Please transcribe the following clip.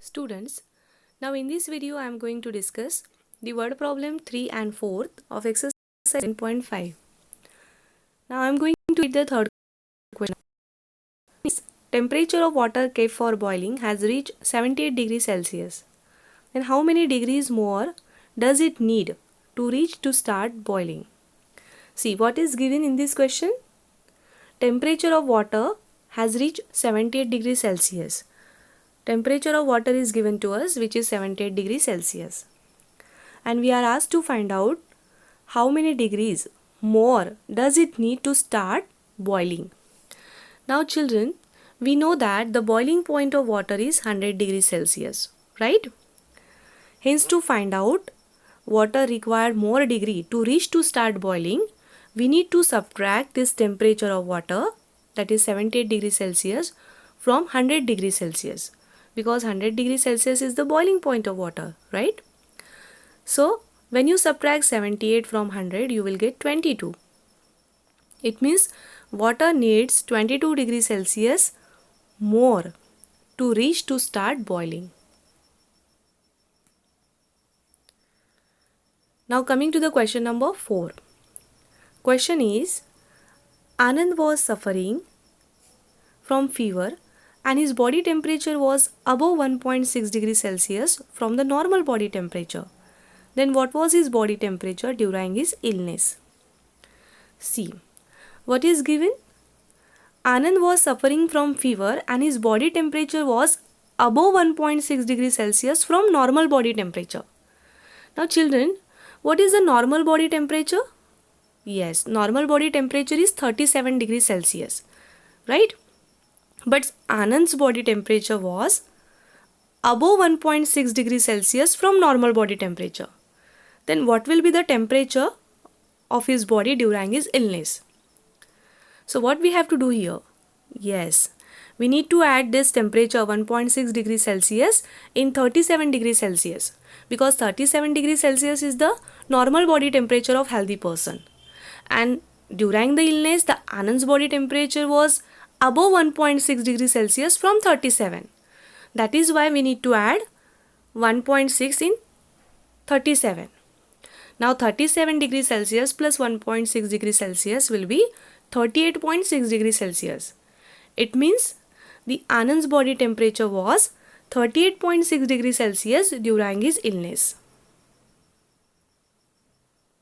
Students, now in this video I am going to discuss the word problem 3 and 4 of exercise 7.5. Now I am going to read the third question. Temperature of water kept for boiling has reached 78 degrees Celsius. Then how many degrees more does it need to reach to start boiling? See what is given in this question. Temperature of water has reached 78 degrees Celsius. Temperature of water is given to us, which is 78 degrees Celsius. And we are asked to find out how many degrees more does it need to start boiling. Now children, we know that the boiling point of water is 100 degrees Celsius, right? Hence to find out water required more degree to reach to start boiling, we need to subtract this temperature of water, that is 78 degrees Celsius, from 100 degrees Celsius. Because 100 degrees Celsius is the boiling point of water, right? So, when you subtract 78 from 100, you will get 22. It means water needs 22 degrees Celsius more to reach to start boiling. Now coming to the question number 4. Question is, Anand was suffering from fever and his body temperature was above 1.6 degrees Celsius from the normal body temperature. Then what was his body temperature during his illness? See, what is given? Anand was suffering from fever and his body temperature was above 1.6 degrees Celsius from normal body temperature. Now children, what is the normal body temperature? Yes, normal body temperature is 37 degrees Celsius, right? But Anand's body temperature was above 1.6 degrees Celsius from normal body temperature. Then what will be the temperature of his body during his illness? So what we have to do here? Yes, we need to add this temperature 1.6 degrees Celsius in 37 degrees Celsius. Because 37 degrees Celsius is the normal body temperature of healthy person. And during the illness, the Anand's body temperature was above 1.6 degrees Celsius from 37. That is why we need to add 1.6 in 37. Now 37 degrees Celsius plus 1.6 degrees Celsius will be 38.6 degrees Celsius. It means the Anand's body temperature was 38.6 degrees Celsius during his illness.